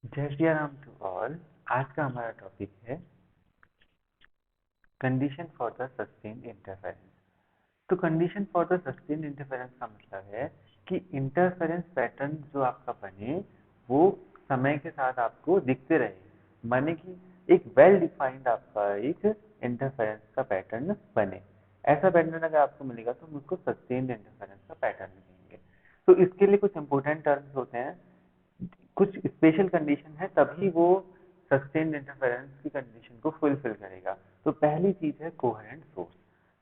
जय Shri Ram to all. आज का हमारा टॉपिक है condition for the sustained interference. तो condition for the sustained interference का मतलब है कि इंटरफेरेंस पैटर्न जो आपका बने वो समय के साथ आपको दिखते रहे, माने कि एक वेल डिफाइंड आपका एक इंटरफेरेंस का पैटर्न बने। ऐसा पैटर्न अगर आपको मिलेगा तो हम उसको सस्टेन्ड इंटरफेरेंस का पैटर्न कहेंगे। तो इसके लिए कुछ इंपॉर्टेंट टर्म्स होते हैं, कुछ स्पेशल कंडीशन है, तभी वो सस्टेन्ड इंटरफेरेंस की कंडीशन को फुलफिल करेगा। तो पहली चीज है कोहेरेंट सोर्स।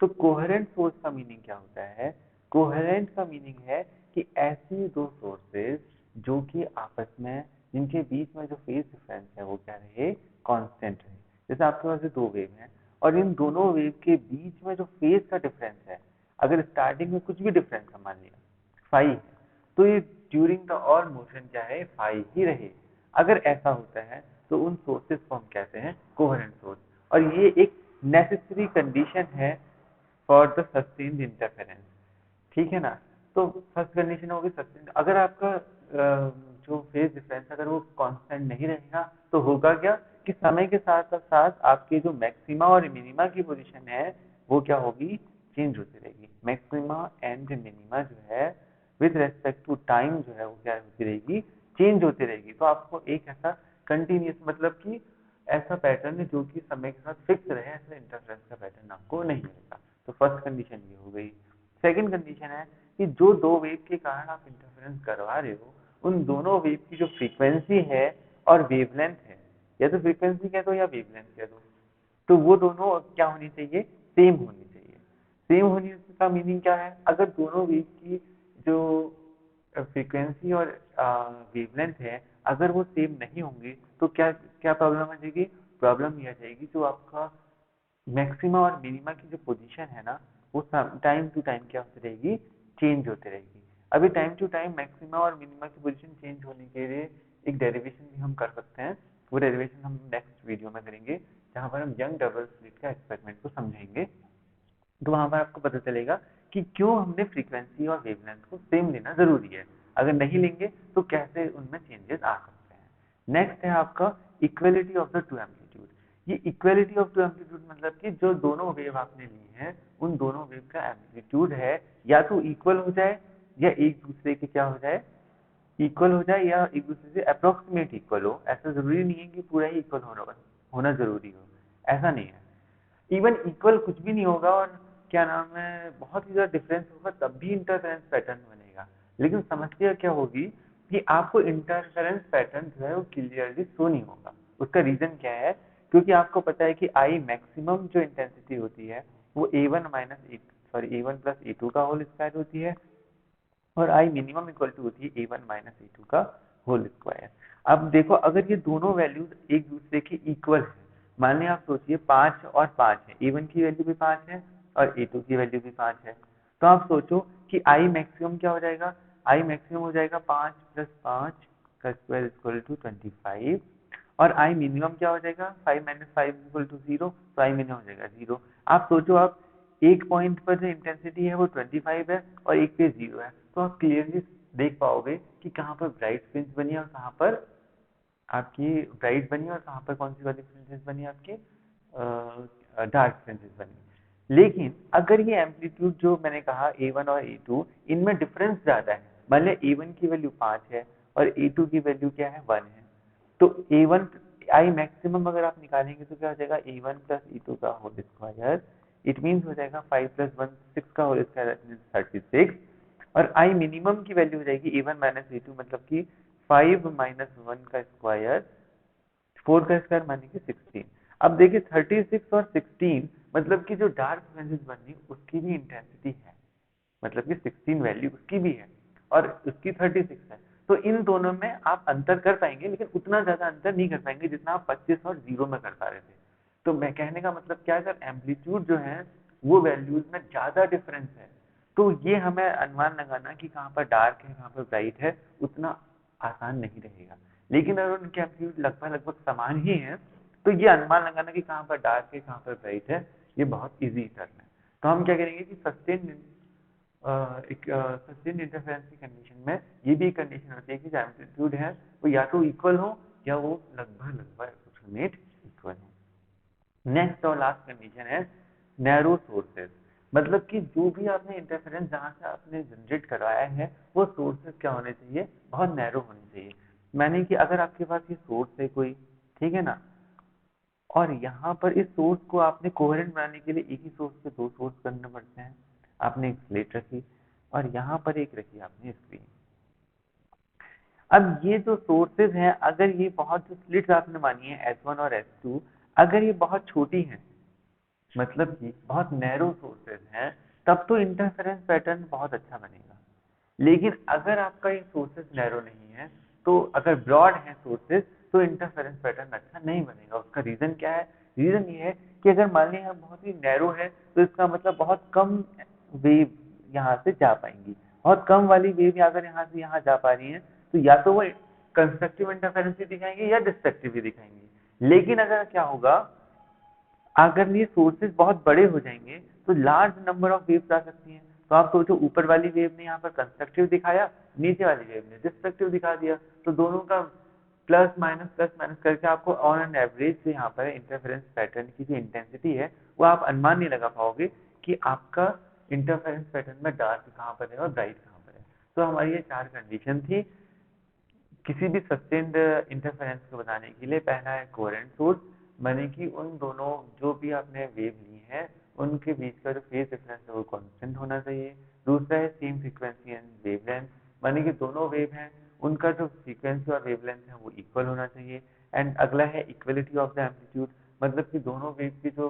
तो कोहेरेंट सोर्स का मीनिंग क्या होता है? कोहेरेंट का मीनिंग है कि ऐसी दो सोर्सेज जो कि आपस में, जिनके बीच में जो फेज डिफरेंस है वो क्या रहे, कांस्टेंट रहे। जैसे आपके पास दो वेव हैं और इन दोनों वेव के बीच में जो फेज का डिफरेंस है, अगर स्टार्टिंग में कुछ भी डिफरेंस है, मान लिया फाई है, तो ये ड्यूरिंग द ऑल मोशन क्या है, फाई ही रहे। अगर ऐसा होता है तो उन सोर्सेज को हम कहते हैं कोहेरेंट सोर्स, और ये एक नेसेसरी कंडीशन है फॉर द सस्टेन्ड इंटरफेरेंस। ठीक है ना? तो फर्स्ट कंडीशन होगी सस्टेन्ड। अगर आपका जो फेज डिफरेंस अगर वो कांस्टेंट नहीं रहेगा तो होगा क्या कि समय के साथ साथ आपके जो मैक्सिमा और मिनिमा की पोजीशन है वो क्या होगी, चेंज होती रहेगी। मैक्सिमा एंड मिनिमा जो है विद रेस्पेक्ट टू टाइम जो है वो क्या होती रहेगी, चेंज होती रहेगी। तो आपको एक ऐसा कंटिन्यूस, मतलब कि ऐसा पैटर्न है जो कि समय के साथ फिक्स रहे, ऐसा इंटरफेरेंस का पैटर्न आपको नहीं मिलेगा। तो फर्स्ट कंडीशन ये हो गई। सेकंड कंडीशन है कि जो दो वेव के कारण आप इंटरफेरेंस करवा रहे हो, उन दोनों वेव की जो फ्रीक्वेंसी है और वेवलेंथ है, या तो फ्रीक्वेंसी कह दो या वेवलेंथ कह दो, तो वो दोनों क्या होनी चाहिए, सेम होनी चाहिए। सेम होने का मीनिंग क्या है? अगर दोनों वेव की जो फ्रीक्वेंसी और वेवलेंथ है, अगर वो सेम नहीं होंगे तो क्या क्या प्रॉब्लम आ जाएगी? प्रॉब्लम ये आ जाएगी जो आपका मैक्सिमा और मिनिमा की जो पोजीशन है ना, वो टाइम टू टाइम क्या होती रहेगी, चेंज होती रहेगी। अभी टाइम टू टाइम मैक्सिमा और मिनिमा की पोजीशन चेंज होने के लिए एक डेरिवेशन भी हम कर सकते हैं। वो डेरिवेशन हम नेक्स्ट वीडियो में करेंगे, जहां पर हम यंग डबल स्लिट का एक्सपेरिमेंट को समझेंगे। तो वहां पर आपको पता चलेगा कि क्यों हमने फ्रीक्वेंसी और वेवलेंथ को सेम लेना जरूरी है। अगर नहीं लेंगे तो कैसे उनमें चेंजेस आ सकते हैं। नेक्स्ट है आपका equality of the two amplitude. ये इक्वलिटी ऑफ टू एम्पलीट्यूड मतलब कि जो दोनों वेव आपने ली हैं, उन दोनों वेव का एम्पलीट्यूड है या तो इक्वल हो जाए या एक दूसरे के क्या हो जाए, इक्वल हो जाए, या एक दूसरे से अप्रोक्सीमेट इक्वल हो। ऐसा जरूरी नहीं है कि पूरा ही इक्वल होना जरूरी हो, ऐसा नहीं है। इवन इक्वल कुछ भी नहीं होगा और क्या नाम है, बहुत ही ज्यादा डिफरेंस होगा, तब भी इंटरफेरेंस पैटर्न बनेगा। लेकिन समस्या क्या होगी कि आपको इंटरफेरेंस पैटर्न जो है वो क्लियरली शो नहीं होगा। उसका रीजन क्या है? क्योंकि आपको पता है कि आई मैक्सिमम जो इंटेंसिटी होती है वो ए वन प्लस ए टू का होल स्क्वायर होती है, और आई मिनिमम इक्वल टू होती है ए वन माइनस ए टू का होल स्क्वायर। अब देखो, अगर ये दोनों वैल्यूज एक दूसरे के इक्वल है, मान लिया आप सोचिए 5 और 5 है, ए वन की वैल्यू भी 5 है और ए टू की वैल्यू भी 5 है, तो आप सोचो कि आई मैक्सिमम क्या हो जाएगा? आई मैक्सिमम हो जाएगा 5 प्लस 5 का स्क्वायर इक्वल टू 25, और आई मिनिमम क्या हो जाएगा? 5 माइनस 5 इक्वल टू 0, तो आई मिनिमम हो जाएगा 0। आप सोचो, आप एक पॉइंट पर जो इंटेंसिटी है वो 25 है और एक पे 0 है, तो आप क्लियरली देख पाओगे कि कहाँ पर ब्राइट फ्रिंज बनी है और कहाँ पर आपकी ब्राइट बनी है और कहाँ पर कौन सी वाली फ्रिंजेस बनी है, आपकी डार्क फ्रिंजेस बनी। लेकिन अगर ये एम्पलीट्यूड जो मैंने कहा ए वन और ए टू, इनमें डिफरेंस ज्यादा है, मान लिया ए वन की वैल्यू 5 है और ए टू की वैल्यू क्या है, 1 है, तो ए वन आई मैक्सिमम अगर आप निकालेंगे तो क्या हो जाएगा, ए वन प्लस ए टू का होल स्क्वायर। इट मीन्स हो जाएगा 5 प्लस 1 6 का होल स्क्वायर 36, और आई मिनिमम की वैल्यू हो जाएगी ए वन माइनस ए टू, मतलब कि 5 माइनस 1 का स्क्वायर, 4 का स्क्वायर माने कि 16। अब देखिए 36 और 16, मतलब कि जो डार्क फ्रिंजेस बनी उसकी भी इंटेंसिटी है, मतलब कि 16 वैल्यू उसकी भी है और उसकी 36 है। तो इन दोनों में आप अंतर कर पाएंगे, लेकिन उतना ज्यादा अंतर नहीं कर पाएंगे जितना आप 25 और 0 में कर पा रहे थे। तो मैं कहने का मतलब क्या है, अगर एम्पलीट्यूड जो है वो वैल्यूज में ज्यादा डिफरेंस है, तो ये हमें अनुमान लगाना कि कहाँ पर डार्क है कहाँ पर ब्राइट है उतना आसान नहीं रहेगा। लेकिन अगर उनके एम्पलीट्यूड लगभग लगभग समान ही है, तो ये अनुमान लगाना कि कहाँ पर डार्क है कहाँ पर ब्राइट है, ये बहुत इजी टर्म है। तो हम क्या करेंगे कि एक सस्टेन इंटरफेरेंस की कंडीशन में ये भी एक कंडीशन होती है कि जो एम्पलीट्यूड है वो या तो इक्वल हो या वो लगभग अप्रोक्सीमेट इक्वल हो। नेक्स्ट और लास्ट कंडीशन है नैरो सोर्सेज, मतलब कि जो भी आपने इंटरफेरेंस जहां से आपने जनरेट करवाया है वो सोर्सेज क्या होने चाहिए, बहुत नैरो होने चाहिए। माने कि अगर आपके पास ये सोर्स है कोई, ठीक है ना, और यहाँ पर इस सोर्स को आपने कोहेरेंट बनाने के लिए एक ही सोर्स से दो सोर्स करने पड़ते हैं। आपने एक स्लेट रखी और यहाँ पर एक रखी आपने स्क्रीन। अब ये जो सोर्सेज हैं, अगर ये बहुत जो स्लिट्स आपने मानी है S1 और S2, अगर ये बहुत छोटी हैं, मतलब कि बहुत नैरो सोर्सेज हैं, तब तो इंटरफेरेंस पैटर्न बहुत अच्छा बनेगा। लेकिन अगर आपका ये सोर्सेज नैरो नहीं है, तो अगर ब्रॉड है सोर्सेज, तो इंटरफेरेंस पैटर्न अच्छा नहीं बनेगा। उसका रीजन क्या है? रीजन ये है कि अगर मान लिया बहुत ही नैरो है, तो इसका मतलब बहुत कम वेव यहाँ से जा पाएंगी। बहुत कम वाली वेव अगर यहाँ से यहाँ जा पा रही है, तो या तो वो कंस्ट्रक्टिव इंटरफेरेंस भी दिखाएंगे या डिस्ट्रक्टिव भी दिखाएंगे। लेकिन अगर क्या होगा, अगर ये सोर्सेज बहुत बड़े हो जाएंगे, तो लार्ज नंबर ऑफ वेव्स आ सकती हैं। तो आप सोचो, ऊपर वाली वेव ने यहाँ पर कंस्ट्रक्टिव दिखाया, नीचे वाली वेव ने डिस्ट्रक्टिव दिखा दिया, तो दोनों का प्लस माइनस करके आपको ऑन एन एवरेज जो यहाँ पर इंटरफेरेंस पैटर्न की जो इंटेंसिटी है, वो आप अनुमान नहीं लगा पाओगे कि आपका इंटरफेरेंस पैटर्न में डार्क कहाँ पर है और ब्राइट कहाँ पर है। तो हमारी ये चार कंडीशन थी किसी भी सस्टेन्ड इंटरफेरेंस को बताने के लिए। पहला है कोहेरेंट सोर्स, माने कि उन दोनों जो भी आपने वेव ली है उनके बीच का जो फेज डिफरेंस है वो कांस्टेंट होना चाहिए। दूसरा है सेम फ्रीक्वेंसी एंड वेवलेंथ, माने कि दोनों वेव हैं उनका जो फ्रीक्वेंसी और वेवलेंथ है वो इक्वल होना चाहिए। एंड अगला है इक्वलिटी ऑफ द एम्पलीट्यूड, मतलब कि दोनों वेव की जो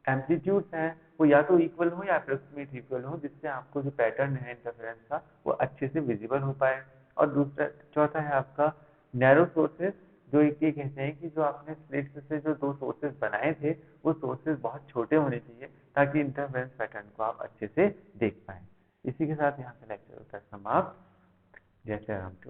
एम्पलीट्यूड्स हैं वो या तो इक्वल हो या अप्रोक्सीमेट इक्वल हो, जिससे आपको जो पैटर्न है इंटरफेरेंस का वो अच्छे से विजिबल हो पाए। और दूसरा चौथा है आपका नैरो सोर्सेज, जो एक ये कहते हैं कि जो आपने स्लिट से जो दो सोर्सेज बनाए थे वो सोर्सेज बहुत छोटे होने चाहिए ताकि इंटरफेरेंस पैटर्न को आप अच्छे से देख पाए। इसी के साथ यहाँ से लेक्चर होता है समाप्त। जय श्री राम टू।